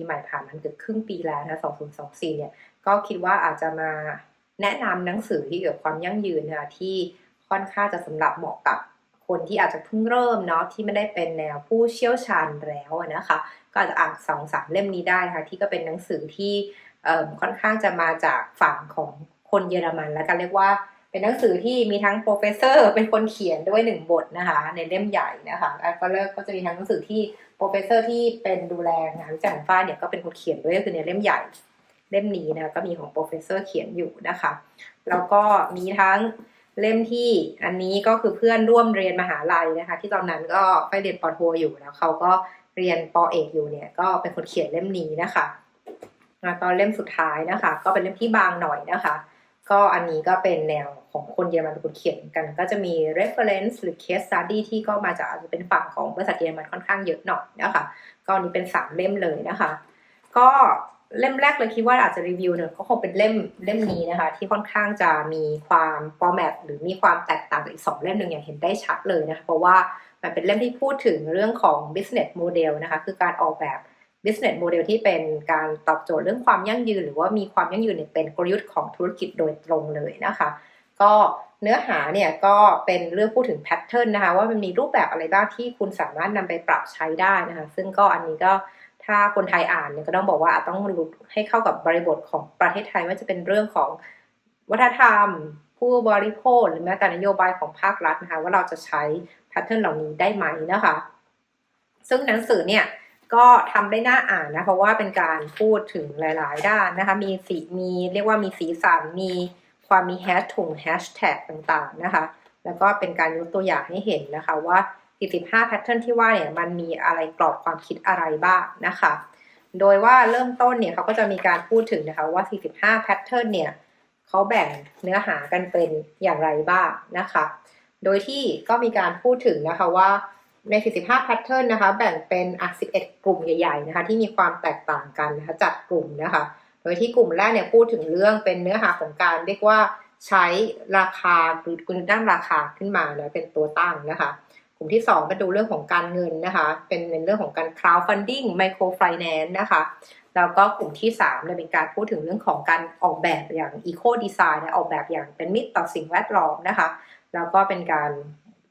ใหม่ผ่านมันเกือบครึ่งปีแล้วนะ2024เนี่ยก็คิดว่าอาจจะมาแนะนำหนังสือที่เกี่ยวกับความยั่งยืนนะคะที่ค่อนข้างจะสำหรับเหมาะกับคนที่อาจจะเพิ่งเริ่มเนาะที่ไม่ได้เป็นแนวผู้เชี่ยวชาญแล้วนะคะก็อาจจะอ่าน2-3 เล่มนี้ได้นะคะที่ก็เป็นหนังสือที่ค่อนข้างจะมาจากฝั่งของคนเยอรมันแล้วกันเรียกว่าเป็นหนังสือที่มีทั้งโปรเฟสเซอร์เป็นคนเขียนด้วย1 บทนะคะในเล่มใหญ่นะคะแล้วก็จะมีทั้งหนังสือที่โปรเฟสเซอร์ที่เป็นดูแลงานวิจัยของฝ้ายเนี่ยก็เป็นคนเขียนด้วยก็คือในเล่มใหญ่เล่มนี้นะก็มีของโปรเฟสเซอร์เขียนอยู่นะคะแล้วก็มีทั้งเล่มที่อันนี้ก็คือเพื่อนร่วมเรียนมหาลัยนะคะที่ตอนนั้นก็ไปเรียนป.โทอยู่แล้วเขาก็เรียนป.เอกอยู่เนี่ยก็เป็นคนเขียนเล่มนี้นะคะแล้วก็เล่มสุดท้ายนะคะก็เป็นเล่มที่บางหน่อยนะคะก็อันนี้ก็เป็นแนวของคนเยอรมันเป็นคนเขียนกันก็จะมี reference หรือ case study ที่ก็มาจากอาจจะเป็นฝั่งของบริษัทเยอรมันค่อนข้างเยอะหน่อยนะคะก็อันนี้เป็น3 เล่มเลยนะคะก็เล่มแรกเลยคิดว่าอาจจะรีวิวเนี่ยก็คงเป็นเล่มนี้นะคะที่ค่อนข้างจะมีความฟอร์แมตหรือมีความแตกต่างจากอีก2 เล่มหนึ่งอย่างเห็นได้ชัดเลยนะคะเพราะว่ามันเป็นเล่มที่พูดถึงเรื่องของ business model นะคะคือการออกแบบ business model ที่เป็นการตอบโจทย์เรื่องความยั่งยืนหรือว่ามีความยั่งยืนเป็นกลยุทธ์ของธุรกิจโดยตรงเลยนะคะก็เนื้อหาเนี่ยก็เป็นเรื่องพูดถึงแพทเทิร์นนะคะว่ามันมีรูปแบบอะไรบ้างที่คุณสามารถนำไปปรับใช้ได้นะคะซึ่งก็อันนี้ก็ถ้าคนไทยอ่านเนี่ยก็ต้องบอกว่าต้องรู้ให้เข้ากับบริบทของประเทศไทยว่าจะเป็นเรื่องของวัฒนธรรมผู้บริโภคหรือแม้แต่นโยบายของภาครัฐนะคะว่าเราจะใช้แพทเทิร์นเหล่านี้ได้ไหมนะคะซึ่งหนังสือเนี่ยก็ทำได้น่าอ่านนะเพราะว่าเป็นการพูดถึงหลายๆด้านนะคะมีเรียกว่ามีสีสันมีความมีแฮชแท็กต่างๆนะคะแล้วก็เป็นการยกตัวอย่างให้เห็นนะคะว่า45 แพทเทิร์นที่ว่าเนี่ยมันมีอะไรกรอบความคิดอะไรบ้างนะคะโดยว่าเริ่มต้นเนี่ยเขาก็จะมีการพูดถึงนะคะว่า45 แพทเทิร์นเนี่ยเขาแบ่งเนื้อหากันเป็นอย่างไรบ้างนะคะโดยที่ก็มีการพูดถึงนะคะว่าใน45 แพทเทิร์นนะคะแบ่งเป็น11 กลุ่มใหญ่ๆนะคะที่มีความแตกต่างกันนะคะจัดกลุ่มนะคะโดยที่กลุ่มแรกเนี่ยพูดถึงเรื่องเป็นเนื้อหาของการเรียกว่าใช้ราคาหรือคุณตั้งราคาขึ้นมานะเป็นตัวตั้งนะคะกลุ่มที่2มาดูเรื่องของการเงินนะคะเป็นเรื่องของการ crowdfunding microfinance นะคะแล้วก็กลุ่มที่3เนี่ยเป็นการพูดถึงเรื่องของการออกแบบอย่าง eco design ออกแบบอย่างเป็นมิตรต่อสิ่งแวดล้อมนะคะแล้วก็เป็นการ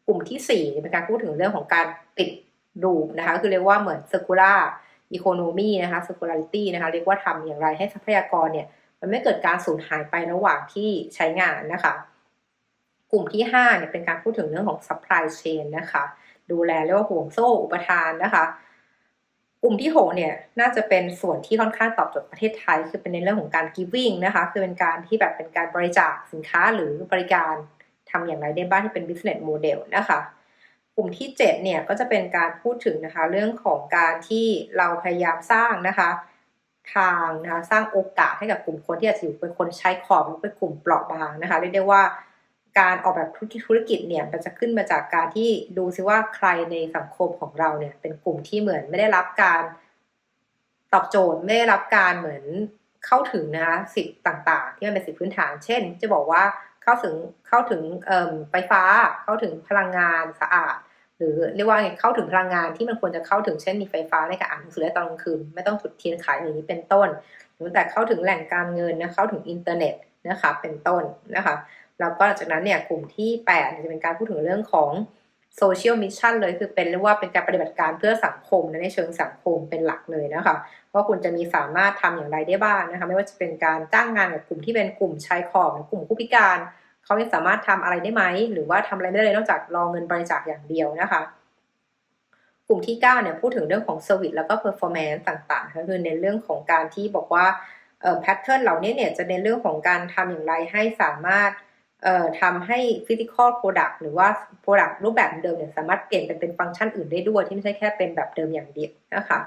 กลุ่มที่4เป็นการพูดถึงเรื่องของการติดรูปนะคะคือเรียกว่าเหมือน circular economy นะคะ circularity นะคะเรียกว่าทำอย่างไรให้ทรัพยากรเนี่ยมันไม่เกิดการสูญหายไประหว่างที่ใช้งานนะคะกลุ่มที่5เนี่ยเป็นการพูดถึงเรื่องของ supply chain นะคะดูแลเรียกว่าห่วงโซ่อุปทานนะคะกลุ่มที่6เนี่ยน่าจะเป็นส่วนที่ค่อนข้างตอบโจทย์ประเทศไทยคือเป็นในเรื่องของการ giving นะคะคือเป็นการที่แบบเป็นการบริจาคสินค้าหรือบริการทำอย่างไรได้บ้างที่เป็น business model นะคะกลุ่มที่7เนี่ยก็จะเป็นการพูดถึงนะคะเรื่องของการที่เราพยายามสร้างนะคะทางนะคะสร้างโอกาสให้กับกลุ่มคนที่อาจจะอยู่เป็นคนใช้ของหรือเป็นกลุ่มเปราะบางนะคะเรียกได้ว่าการออกแบบธุรกิจเนี่ยมันจะขึ้นมาจากการที่ดูซิว่าใครในสังคมของเราเนี่ยเป็นกลุ่มที่เหมือนไม่ได้รับการตอบโจทย์ไม่ได้รับการเหมือนเข้าถึงนะคะสิทธิ์ต่างๆที่มันเป็นสิทธิพื้นฐานเช่นจะบอกว่าเข้าถึงไฟฟ้าเข้าถึงพลังงานสะอาดหรือเรียกว่าเข้าถึงพลังงานที่มันควรจะเข้าถึงเช่นมีไฟฟ้าในการอ่านหนังสือได้ตอนกลางคืนไม่ต้องจุดเทียนขายอย่างนี้เป็นต้นหรือแต่เข้าถึงแหล่งการเงินนะเข้าถึงอินเทอร์เน็ตนะคะเป็นต้นนะคะแล้วก็จากนั้นเนี่ยกลุ่มที่8จะเป็นการพูดถึงเรื่องของโซเชียลมิชชั่นเลยคือเป็นเรียกว่าเป็นการปฏิบัติการเพื่อสังคมในเชิงสังคมเป็นหลักเลยนะคะว่าคุณจะมีสามารถทำอย่างไรได้บ้างนะคะไม่ว่าจะเป็นการจ้างงานกับกลุ่มที่เป็นกลุ่มชายขอบหรือกลุ่มผู้พิการเขาสามารถทำอะไรได้ไหมหรือว่าทำอะไรไม่ได้เลยนอกจากรอเงินบริจาคอย่างเดียวนะคะกลุ่มที่9เนี่ยพูดถึงเรื่องของเซอร์วิสแล้วก็เพอร์ฟอร์แมนซ์ต่างๆก็คือในเรื่องของการที่บอกว่าแพทเทิร์นเหล่านี้เนี่ยจะในเรื่องของการทำอย่างไรให้สามารถทำให้ physical product หรือว่า product รูปแบบเดิมเนี่ยสามารถเปลี่ยนเป็นฟังก์ชันอื่นได้ด้วยที่ไม่ใช่แค่เป็นแบบเดิมอย่างเดียวนะคะ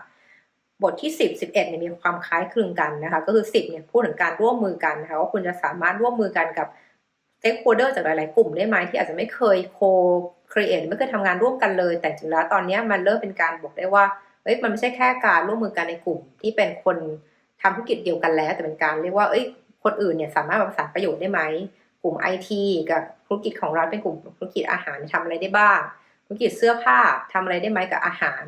บทที่10 11เนี่ยมีความคล้ายคลึงกันนะคะก็คือ10เนี่ยพูดถึงการร่วมมือกันนะคะว่าคุณจะสามารถร่วมมือกันกับ stakeholder จากหลายๆกลุ่มได้ไหมที่อาจจะไม่เคยcreate ไม่เคยทำงานร่วมกันเลยแต่จริงแล้วตอนนี้มันเริ่มเป็นการบอกได้ว่ามันไม่ใช่แค่การร่วมมือกันในกลุ่มที่เป็นคนทำธุรกิจเดียวกันแล้วแต่เป็นการเรียกว่าคนอื่นเนี่ยสามารถประสานประโยชน์ได้ไหมกลุ่ม IT กับธุรกิจของเราเป็นกลุ่มธุรกิจอาหารทำอะไรได้บ้างธุรกิจเสื้อผ้าทำอะไรได้ไหมกับอาหาร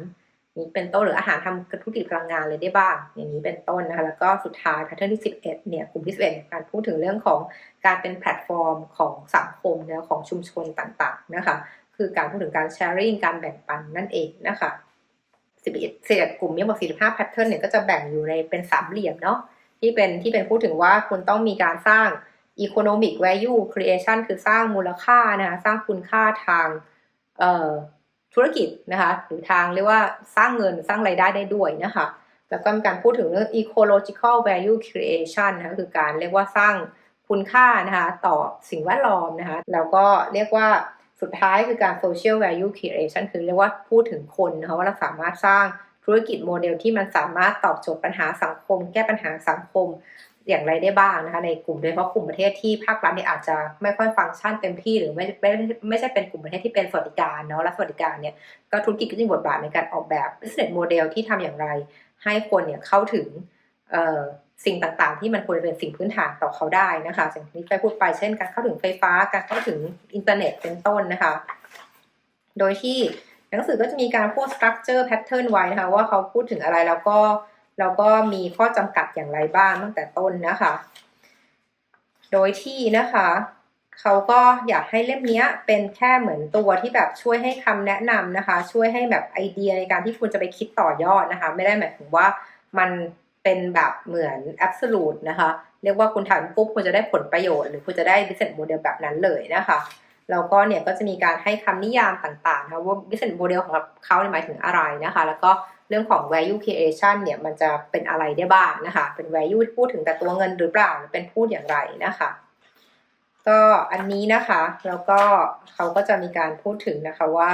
นี้เป็นต้นหรืออาหารทำธุรกิจพลังงานเลยได้บ้างอย่างนี้เป็นต้นนะคะแล้วก็สุดท้ายแพทเทิร์นที่11เนี่ยกลุ่มที่11การพูดถึงเรื่องของการเป็นแพลตฟอร์มของสังคมนะของชุมชนต่างๆนะคะคือการพูดถึงการแชร์ริ่งการแบ่งปันนั่นเองนะคะ11กลุ่มนี้บอก45 pattern เนี่ยก็จะแบ่งอยู่ในเป็นสามเหลี่ยมเนาะที่เป็นพูดถึงว่าคุณต้องมีการสร้าง economic value creation คือสร้างมูลค่านะคะสร้างคุณค่าทางธุรกิจนะคะหรือทางเรียกว่าสร้างเงินสร้างรายได้ได้ด้วยนะคะแล้วก็มีการพูดถึงเรื่อง ecological value creation นะคะคือการเรียกว่าสร้างคุณค่านะคะต่อสิ่งแวดล้อมนะคะแล้วก็เรียกว่าสุดท้ายคือการ social value creation คือเรียกว่าพูดถึงคนนะคะว่าเราสามารถสร้างธุรกิจโมเดลที่มันสามารถตอบโจทย์ปัญหาสังคมแก้ปัญหาสังคมอย่างไรได้บ้างนะคะในกลุ่มโดยเฉพาะกลุ่มประเทศที่ภาครัฐเนี่ยอาจจะไม่ค่อยฟังก์ชันเต็มที่หรือไม่ใช่เป็นกลุ่มประเทศที่เป็นสวัสดิการเนาะและสวัสดิการเนี่ยก็ธุรกิจก็จะมีบทบาทในการออกแบบ business model ที่ทำอย่างไรให้คนเนี่ยเข้าถึงสิ่งต่างๆที่มันควรจะเป็นสิ่งพื้นฐานต่อเขาได้นะคะอย่างที่ไปพูดไปเช่นการเข้าถึงไฟฟ้าการเข้าถึงอินเทอร์เน็ตเป็นต้นนะคะโดยที่หนังสือก็จะมีการพูด structure pattern ไว้นะคะว่าเขาพูดถึงอะไรแล้วก็มีข้อจำกัดอย่างไรบ้างตั้งแต่ต้นนะคะโดยที่นะคะเขาก็อยากให้เล่มนี้เป็นแค่เหมือนตัวที่แบบช่วยให้คำแนะนำนะคะช่วยให้แบบไอเดียในการที่คุณจะไปคิดต่อยอดนะคะไม่ได้หมายถึงว่ามันเป็นแบบเหมือน absolute นะคะเรียกว่าคุณทำปุ๊บคุณจะได้ผลประโยชน์หรือคุณจะได้ business model แบบนั้นเลยนะคะแล้วก็เนี่ยก็จะมีการให้คำนิยามต่างๆนะคะว่า business model ของเขาหมายถึงอะไรนะคะแล้วก็เรื่องของ value creation เนี่ยมันจะเป็นอะไรได้บ้างนะคะเป็น value ที่พูดถึงแต่ตัวเงินหรือเปล่าหรือเป็นพูดอย่างไรนะคะก็อันนี้นะคะแล้วก็เขาก็จะมีการพูดถึงนะคะว่า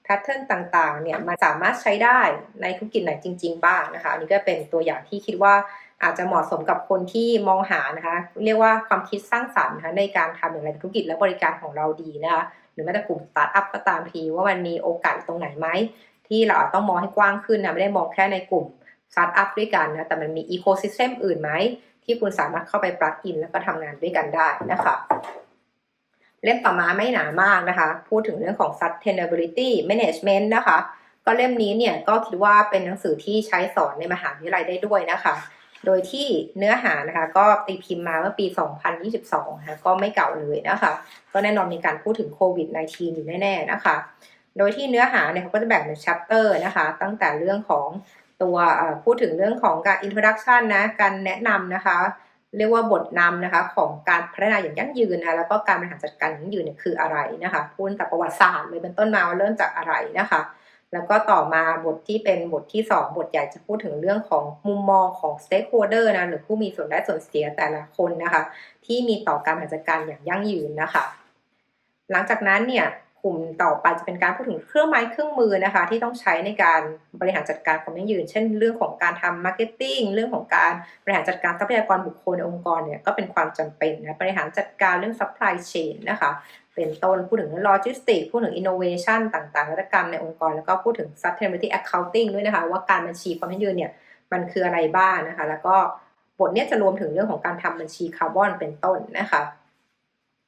แพทเทิร์นต่างๆเนี่ยมันสามารถใช้ได้ในธุรกิจไหนจริงๆบ้างนะคะอันนี้ก็เป็นตัวอย่างที่คิดว่าอาจจะเหมาะสมกับคนที่มองหานะคะเรียกว่าความคิดสร้างสรรค์นะคะในการทำอย่างไรธุรกิจและบริการของเราดีนะคะหรือแม้แต่กลุ่มสตาร์ทอัพก็ตามทีว่ามันมีโอกาสตรงไหนไหมที่เราต้องมองให้กว้างขึ้นนะไม่ได้มองแค่ในกลุ่มสตาร์ทอัพด้วยกันนะแต่มันมีอีโคซิสเต็มอื่นไหมที่คุณสามารถเข้าไปปลักอินแล้วก็ทำงานด้วยกันได้นะคะเล่มต่อมาไม่หนามากนะคะพูดถึงเรื่องของ sustainability management นะคะก็เล่มนี้เนี่ยก็คิดว่าเป็นหนังสือที่ใช้สอนในมหาวิทยาลัยได้ด้วยนะคะโดยที่เนื้อหานะคะก็ตีพิมพ์มาเมื่อปี 2022 นะคะก็ไม่เก่าเลยนะคะก็แน่นอนมีการพูดถึงโควิด -19 อยู่แน่ๆนะคะโดยที่เนื้อหาเนี่ยเขาก็จะแบ่งเป็น chapter นะคะตั้งแต่เรื่องของตัวพูดถึงเรื่องของการ introduction นะการแนะนำนะคะเรียกว่าบทนำนะคะของการพัฒนาอย่างยั่งยืนนะคะแล้วก็การบริหารจัดการอย่างยั่งยืนเนี่ยคืออะไรนะคะพูดจากประวัติศาสตร์เลยเป็นต้นมาว่าเริ่มจากอะไรนะคะแล้วก็ต่อมาบทที่เป็นบทที่2บทใหญ่จะพูดถึงเรื่องของมุมมองของ stakeholder นะหรือผู้มีส่วนได้ส่วนเสียแต่ละคนนะคะที่มีต่อการบริหารจัดการอย่างยั่งยืนนะคะหลังจากนั้นเนี่ยกลุ่มต่อไปจะเป็นการพูดถึงเครื่องไม้เครื่องมือนะคะที่ต้องใช้ในการบริหารจัดการความยั่งยืนเช่นเรื่องของการทำมาร์เก็ตติ้งเรื่องของการบริหารจัดการทรัพยากรบุคคลในองค์กรเนี่ยก็เป็นความจำเป็นนะบริหารจัดการเรื่อง supply chain นะคะเป็นต้นพูดถึงเรื่อง logistics พูดถึง innovation ต่างๆนวัตกรรมในองค์กรแล้วก็พูดถึง sustainability accounting ด้วยนะคะว่าการบัญชีความยั่งยืนเนี่ยมันคืออะไรบ้างนะคะแล้วก็บทนี้จะรวมถึงเรื่องของการทำบัญชีคาร์บอนเป็นต้นนะคะ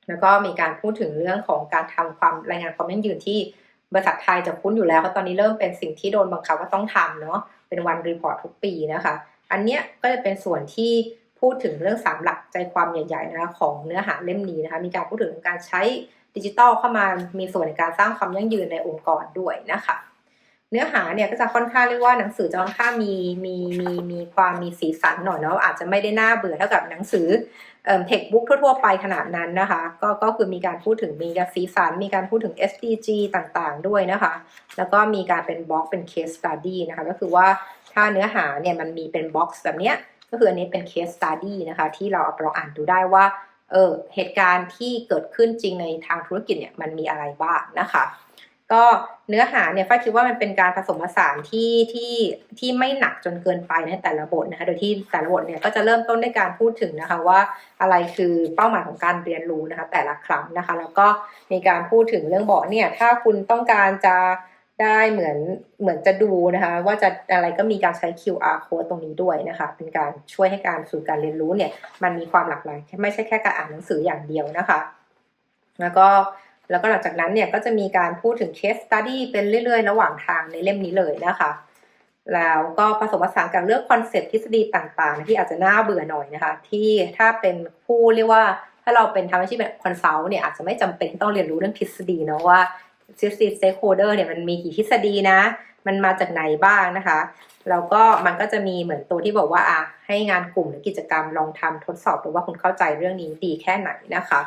แล้วก็มีการพูดถึงเรื่องของการทำความรายงานความยั่งยืนที่บริษัทไทยจะคุ้นอยู่แล้วเพราะตอนนี้เริ่มเป็นสิ่งที่โดนบังคับว่าต้องทำเนาะเป็นวันรีพอร์ตทุกปีนะคะอันเนี้ยก็จะเป็นส่วนที่พูดถึงเรื่อง3หลักใจความใหญ่ๆนะคะของเนื้อหาเล่มนี้นะคะมีการพูดถึงการใช้ดิจิทัลเข้ามามีส่วนในการสร้างความยั่งยืนในองค์กรด้วยนะคะเนื้อหาเนี่ยก็จะค่อนข้างเรียกว่าหนังสือจะค่อนข้างมีความมีสีสันหน่อยเนาะอาจจะไม่ได้น่าเบื่อเท่ากับหนังสือเทคบุ๊กทั่วๆไปขนาดนั้นนะคะก็คือมีการพูดถึงมีการสีสันมีการพูดถึง SDG ต่างๆด้วยนะคะแล้วก็มีการเป็นบล็อกเป็น case study นะคะก็คือว่าถ้าเนื้อหาเนี่ยมันมีเป็นบ็อกซ์แบบเนี้ยก็คืออันนี้เป็น case study นะคะที่เราอ่านดูได้ว่าเหตุการณ์ที่เกิดขึ้นจริงในทางธุรกิจเนี่ยมันมีอะไรบ้างนะคะก็เนื้อหาเนี่ยฝ้ายคิดว่ามันเป็นการผสมผสานที่ไม่หนักจนเกินไปในแต่ละบทนะคะโดยที่แต่ละบทเนี่ยก็จะเริ่มต้นด้วยการพูดถึงนะคะว่าอะไรคือเป้าหมายของการเรียนรู้นะคะแต่ละครั้งนะคะแล้วก็มีการพูดถึงเรื่องบอกเนี่ยถ้าคุณต้องการจะได้เหมือนจะดูนะคะว่าจะอะไรก็มีการใช้ QR code ตรงนี้ด้วยนะคะเป็นการช่วยให้การสู่การเรียนรู้เนี่ยมันมีความหลากหลายไม่ใช่แค่การอ่านหนังสืออย่างเดียวนะคะแล้วก็หลังจากนั้นเนี่ยก็จะมีการพูดถึง case study เป็นเรื่อยๆระหว่างทางในเล่มนี้เลยนะคะ แล้วก็ผสมผสานกับเรื่องคอนเซ็ปต์ทฤษฎีต่างๆที่อาจจะน่าเบื่อหน่อยนะคะที่ถ้าเป็นผู้เรียกว่าถ้าเราเป็นทำอาชีพแบบคอนซัลท์เนี่ยอาจจะไม่จำเป็นต้องเรียนรู้เรื่องทฤษฎีเนาะว่าทฤษฎี stakeholder เนี่ยมันมีกี่ทฤษฎีนะมันมาจากไหนบ้างนะคะแล้วก็มันก็จะมีเหมือนตัวที่บอกว่าให้งานกลุ่มหรือกิจกรรมลองทำทดสอบดูว่าคุณเข้าใจเรื่องนี้ดีแค่ไหนนะคะ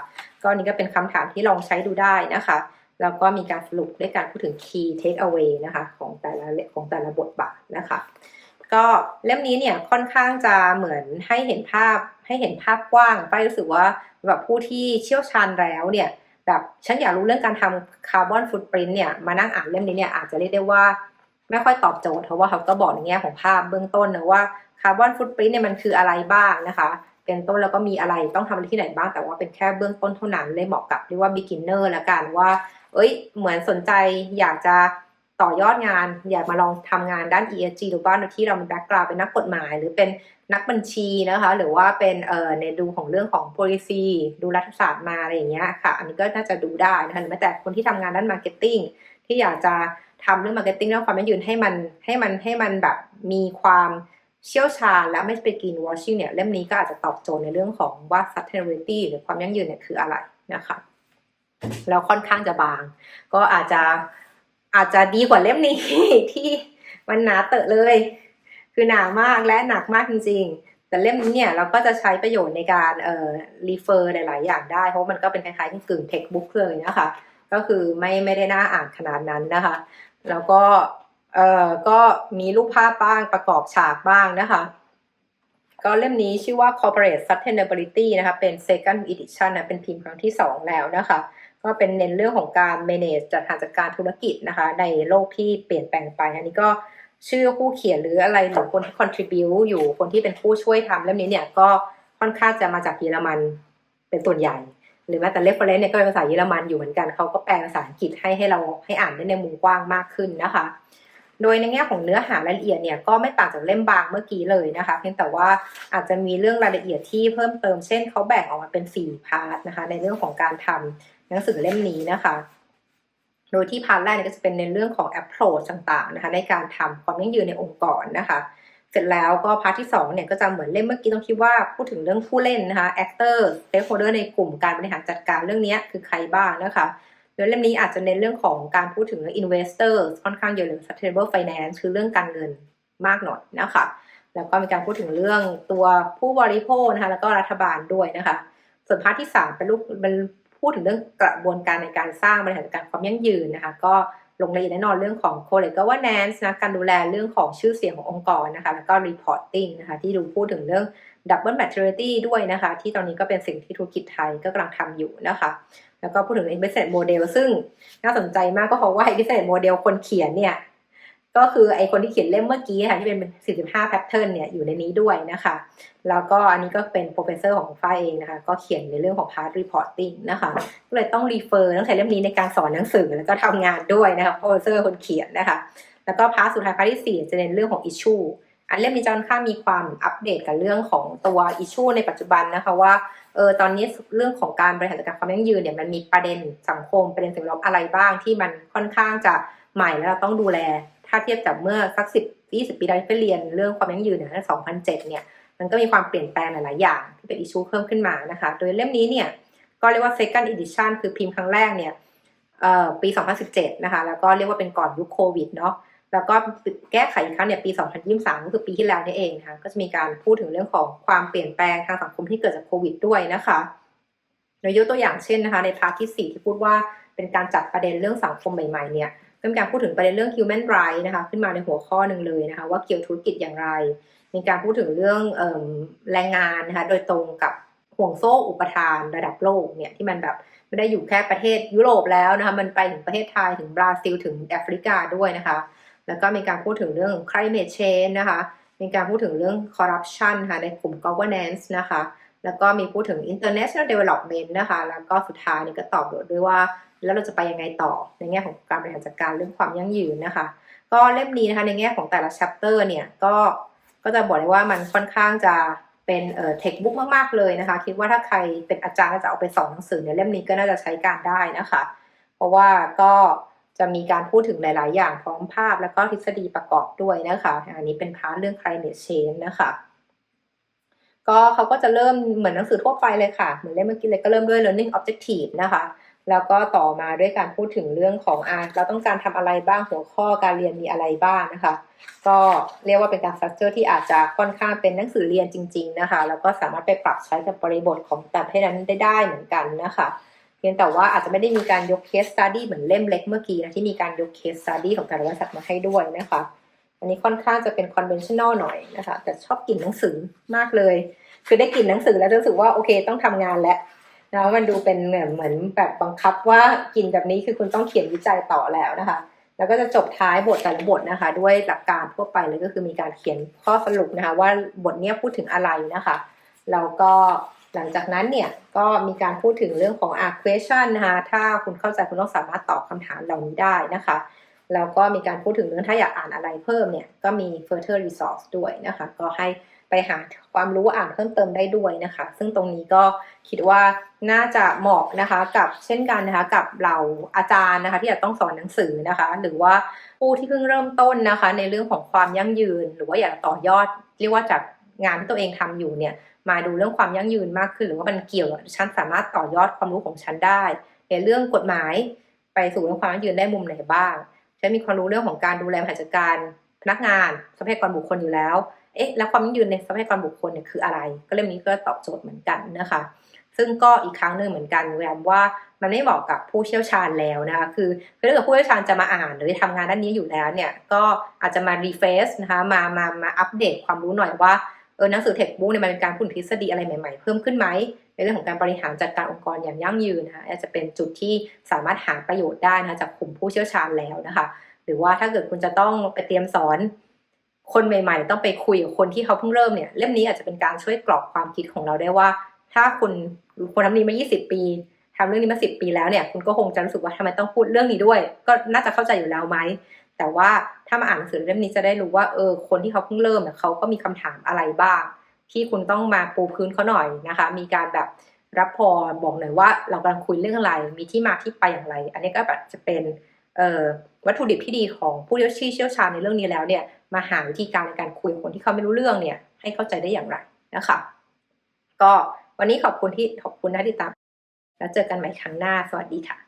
ก็นี่ก็เป็นคำถามที่ลองใช้ดูได้นะคะแล้วก็มีการสรุปด้วยการพูดถึง key take away นะคะของแต่ละบทบาทนะคะก็เล่มนี้เนี่ยค่อนข้างจะเหมือนให้เห็นภาพกว้างป้ารู้สึกว่าแบบผู้ที่เชี่ยวชาญแล้วเนี่ยแบบฉันอยากรู้เรื่องการทำคาร์บอนฟุตปรินท์เนี่ยมานั่งอ่านเล่มนี้เนี่ยอาจจะเรียกได้ว่าไม่ค่อยตอบโจทย์เพราะว่าเขาก็บอกในแง่ของภาพเบื้องต้นนะว่าคาร์บอนฟุตปรินท์เนี่ยมันคืออะไรบ้างนะคะเป็นต้นแล้วก็มีอะไรต้องทำที่ไหนบ้างแต่ว่าเป็นแค่เบื้องต้นเท่านั้นเลยเหมาะกับเรียกว่า beginner ละกันว่าเหมือนสนใจอยากจะต่อยอดงานอยากมาลองทำงานด้าน ESG ดูบ้างโดยที่เรามีแบ็กกราวด์เป็นนักกฎหมายหรือเป็นนักบัญชีนะคะหรือว่าเป็นในดูของเรื่องของ policy ดูรัฐศาสตร์มาอะไรอย่างเงี้ยค่ะอันนี้ก็น่าจะดูได้นะคะหรือแม้แต่คนที่ทำงานด้าน marketing ที่อยากจะทำเรื่อง marketing เรื่องความยั่งยืนให้มันแบบมีความเชี่ยวชาญและไม่เป็น green washing เนี่ยเล่มนี้ก็อาจจะตอบโจทย์ในเรื่องของว่า sustainability หรือความยั่งยืนเนี่ยคืออะไรนะคะแล้วค่อนข้างจะบางก็อาจจะดีกว่าเล่มนี้ ที่มันหนาเตอะเลยคือหนามากและหนักมากจริงๆแต่เล่มนี้เนี่ยเราก็จะใช้ประโยชน์ในการรีเฟอร์หลายๆอย่างได้เพราะมันก็เป็นคล้ายๆกึ่งเทคบุ๊กเลยนะคะก็คือไม่ได้น่าอ่านขนาดนั้นนะคะแล้วก็มีรูปภาพบ้างประกอบฉากบ้างนะคะก็เล่มนี้ชื่อว่า Corporate Sustainability นะคะเป็น second edition นะเป็นพิมพ์ครั้งที่2แล้วนะคะก็เป็นเน้นเรื่องของการ manage จัดการธุรกิจนะคะในโลกที่เปลี่ยนแปลงไปอันนี้ก็ชื่อผู้เขียนหรืออะไรหรือคนที่ contribute อยู่คนที่เป็นผู้ช่วยทำเล่มนี้เนี่ยก็ค่อนข้างจะมาจากเยอรมันเป็นส่วนใหญ่หรือแม้แต่ reference เนี่ยก็เป็นภาษาเยอรมันอยู่เหมือนกันเขาก็แปลภาษาอังกฤษให้เราให้อ่านได้ในมุมกว้างมากขึ้นนะคะโดยในแง่ของเนื้อหารายละเอียดเนี่ยก็ไม่ต่างจากเล่มบางเมื่อกี้เลยนะคะเพียงแต่ว่าอาจจะมีเรื่องรายละเอียดที่เพิ่มเติมเช่นเขาแบ่งออกมาเป็น4พาร์ทนะคะในเรื่องของการทำหนังสือเล่มนี้นะคะโดยที่พาร์ทแรกก็จะเป็นในเรื่องของ approach ต่างๆนะคะในการทำความยั่งยืนในองค์กรนะคะเสร็จแล้วก็พาร์ทที่2เนี่ยก็จะเหมือนเล่มเมื่อกี้ต้องคิดว่าพูดถึงเรื่องผู้เล่นนะคะ actor stakeholder ในกลุ่มการบริหารจัดการเรื่องนี้คือใครบ้างนะคะโดยเล่มนี้อาจจะเน้นเรื่องของการพูดถึง investor ค่อนข้างเยอะเลย sustainable finance คือเรื่องการเงินมากหน่อยนะคะแล้วก็มีการพูดถึงเรื่องตัวผู้บริโภคนะคะแล้วก็รัฐบาลด้วยนะคะส่วนพาร์ทที่3เป็นพูดถึงเรื่องกระบวนการในการสร้างบริหารจัดการความยั่งยืนนะคะก็ลงรายละเอียดแน่นอนเรื่องของ corporate governance นะการดูแลเรื่องของชื่อเสียงขององค์กรนะคะแล้วก็ reporting นะคะที่ดูพูดถึงเรื่อง double maturity ด้วยนะคะที่ตอนนี้ก็เป็นสิ่งที่ธุรกิจไทยก็กำลังทำอยู่นะคะแล้วก็พูดถึง business model ซึ่งน่าสนใจมากก็เพราะว่า business model คนเขียนเนี่ยก็คือไอคนที่เขียนเล่มเมื่อกี้ค่ะที่เป็น45 pattern เนี่ยอยู่ในนี้ด้วยนะคะแล้วก็อันนี้ก็เป็นโปรเฟสเซอร์ของฝ้ายเองนะคะก็เขียนในเรื่องของ part reporting นะคะก็เลยต้องรีเฟอร์ต้องใช้เล่มนี้ในการสอนหนังสือแล้วก็ทำงานด้วยนะคะโปรเฟสเซอร์คนเขียนนะคะแล้วก็พาร์ทสุดท้ายพาร์ทที่4จะเน้นเรื่องของ issue อันเล่มนี้จะค่อนข้างมีความอัปเดตกับเรื่องของตัว issue ในปัจจุบันนะคะว่าตอนนี้เรื่องของการบริหารจัดการความยั่งยืนเนี่ยมันมีประเด็นสังคมประเด็นสิ่งแวดล้อมอะไรบ้างที่มันค่อนข้างจะใหม่แล้วเราต้องดูแลถ้าเทียบจากเมื่อสัก10-20 ปีที่ไปเรียนเรื่องความยั่งยืนใน2007เนี่ยมันก็มีความเปลี่ยนแปลงหลายๆอย่างที่เป็นอิชชูเพิ่มขึ้นมานะคะโดยเล่มนี้เนี่ยก็เรียกว่า second edition คือพิมพ์ครั้งแรกเนี่ยปี2017นะคะแล้วก็เรียกว่าเป็นก่อนยุคโควิดเนาะแล้วก็แก้ไขอีกครั้งเนี่ยปี2023ก็คือปีที่แล้วนี่เองนะคะก็จะมีการพูดถึงเรื่องของความเปลี่ยนแปลงทางสังคมที่เกิดจากโควิดด้วยนะคะโดยยกตัวอย่างเช่นนะคะในพาร์ทที่4ที่พูดว่าเป็นการจัดประเด็นเรื่องสังคมใหม่ๆเนี่ยก็มีการพูดถึงประเด็นเรื่อง human rights นะคะขึ้นมาในหัวข้อหนึ่งเลยนะคะว่าเกี่ยวธุรกิจอย่างไรมีการพูดถึงเรื่องแรงงานนะคะโดยตรงกับห่วงโซ่อุปทานระดับโลกเนี่ยที่มันแบบไม่ได้อยู่แค่ประเทศยุโรปแล้วนะคะมันไปถึงประเทศไทยถึงบราซิลถึงแอฟริกาด้วยนะคะแล้วก็มีการพูดถึงเรื่อง climate change นะคะมีการพูดถึงเรื่อง corruption ค่ะในกลุ่ม governance นะคะแล้วก็มีพูดถึง international development นะคะแล้วก็สุดท้ายนี่ก็ตอบโจทย์ด้วยว่าแล้วเราจะไปยังไงต่อในแง่ของการบริหารจัดการเรื่องความยั่งยืนนะคะก็เล่มนี้นะคะในแง่ของแต่ละ chapter เนี่ยก็จะบอกได้ว่ามันค่อนข้างจะเป็นเทคบุ๊กมากๆเลยนะคะคิดว่าถ้าใครเป็นอาจารย์จะเอาไปสอนหนังสือเนี่ยเล่มนี้ก็น่าจะใช้การได้นะคะเพราะว่าก็ จะมีการพูดถึงหลายๆอย่างพร้อมภาพแล้วก็ทฤษฎีประกอบด้วยนะคะอันนี้เป็นพาร์ทเรื่อง climate change นะคะก็เขาก็จะเริ่มเหมือนหนังสือทั่วไปเลยค่ะเหมือนเล่มเมื่อกี้เลยก็เริ่มด้วย learning objective นะคะแล้วก็ต่อมาด้วยการพูดถึงเรื่องของเราต้องการทำอะไรบ้างหัวข้อการเรียนมีอะไรบ้างนะคะก็เรียกว่าเป็นการ structure ที่อาจจะค่อนข้างเป็นหนังสือเรียนจริงๆนะคะแล้วก็สามารถไปปรับใช้กับบริบทของแต่ละประเทศนั้นได้เหมือนกันนะคะเพียงแต่ว่าอาจจะไม่ได้มีการยก case study เหมือนเล่มเล็กเมื่อกี้นะที่มีการยก case study ของแต่ละบริษัทมาให้ด้วยนะคะอันนี้ค่อนข้างจะเป็น conventional หน่อยนะคะแต่ชอบกลิ่นหนังสือมากเลยคือได้กลิ่นหนังสือแล้วรู้สึกว่าโอเคต้องทำงานแล้วนะมันดูเป็นเหมือนแบบบังคับว่ากลิ่นแบบนี้คือคุณต้องเขียนวิจัยต่อแล้วนะคะแล้วก็จะจบท้ายบทแต่ละบทนะคะด้วยหลักการทั่วไปเลยก็คือมีการเขียนข้อสรุปนะคะว่าบทนี้พูดถึงอะไรนะคะแล้วก็หลังจากนั้นเนี่ยก็มีการพูดถึงเรื่องของquestion นะคะถ้าคุณเข้าใจคุณต้องสามารถตอบคำถามเหล่านี้ได้นะคะแล้วก็มีการพูดถึงเรื่องถ้าอยากอ่านอะไรเพิ่มเนี่ยก็มี further resource ด้วยนะคะก็ให้ไปหาความรู้อ่านเพิ่มเติมได้ด้วยนะคะซึ่งตรงนี้ก็คิดว่าน่าจะเหมาะนะคะกับเช่นกันนะคะกับเราอาจารย์นะคะที่จะต้องสอนหนังสือนะคะหรือว่าผู้ที่เพิ่งเริ่มต้นนะคะในเรื่องของความยั่งยืนหรือว่าอยากต่อยอดเรียกว่าจากงานที่ตัวเองทำอยู่เนี่ยมาดูเรื่องความยั่งยืนมากขึ้นหรือว่ามันเกี่ยวกับฉันสามารถต่อยอดความรู้ของฉันได้ในเรื่องกฎหมายไปสู่เรื่องความยั่งยืนได้มุมไหนบ้างฉันมีความรู้เรื่องของการดูแลบริหารจัดการพนักงานทรัพยากรบุคคลอยู่แล้วแล้วความยั่งยืนในทรัพยากรบุคคลเนี่ยคืออะไรก็เรื่องนี้ก็ตอบโจทย์เหมือนกันนะคะซึ่งก็อีกครั้งหนึ่งเหมือนกันแวมว่ามันไม่เหมาะกับผู้เชี่ยวชาญแล้วนะคะคือถ้าเกิดผู้เชี่ยวชาญจะมาอ่านหรือทำงานด้านนี้อยู่แล้วเนี่ยก็อาจจะมารีเฟรชนะคะมาอัปเดตความรู้หน่อยว่าหนังสือเทคบุ๊กเนี่ยมันเป็นการพูดทฤษฎีอะไรใหม่ๆเพิ่มขึ้นไหมในเรื่องของการบริหารจัดการองค์กรอย่างยั่งยืนนะคะอาจจะเป็นจุดที่สามารถหาประโยชน์ได้นะคะจากกลุ่มผู้เชี่ยวชาญแล้วนะคะหรือว่าถ้าเกิดคุณจะต้องไปเตรียมสอนคนใหม่ๆต้องไปคุยกับคนที่เขาเพิ่งเริ่มเนี่ยเล่มนี้อาจจะเป็นการช่วยกรอบความคิดของเราได้ว่าถ้าคุณทำนี้มา20ปีทำเรื่องนี้มา10ปีแล้วเนี่ยคุณก็คงจะรู้สึกว่าทำไมต้องพูดเรื่องนี้ด้วยก็น่าจะเข้าใจอยู่แล้วไหมแต่ว่าถ้ามาอ่านหนังสือเล่มนี้จะได้รู้ว่าคนที่เขาเพิ่งเริ่มเนี่ยเขาก็มีคำถามอะไรบ้างที่คุณต้องมาปูพื้นเขาหน่อยนะคะมีการแบบรับพอบอกหน่อยว่าเรากำลังคุยเรื่องอะไรมีที่มาที่ไปอย่างไร อันนี้ก็แบบจะเป็นวัตถุดิบที่ดีของผู้ที่เชี่ยวชาญในเรื่องนี้แล้วเนี่ยมาหาวิธีการในการคุยกับคนที่เขาไม่รู้เรื่องเนี่ยให้เข้าใจได้อย่างไรนะคะก็วันนี้ขอบคุณที่ติดตามแล้วเจอกันใหม่ครั้งหน้าสวัสดีค่ะ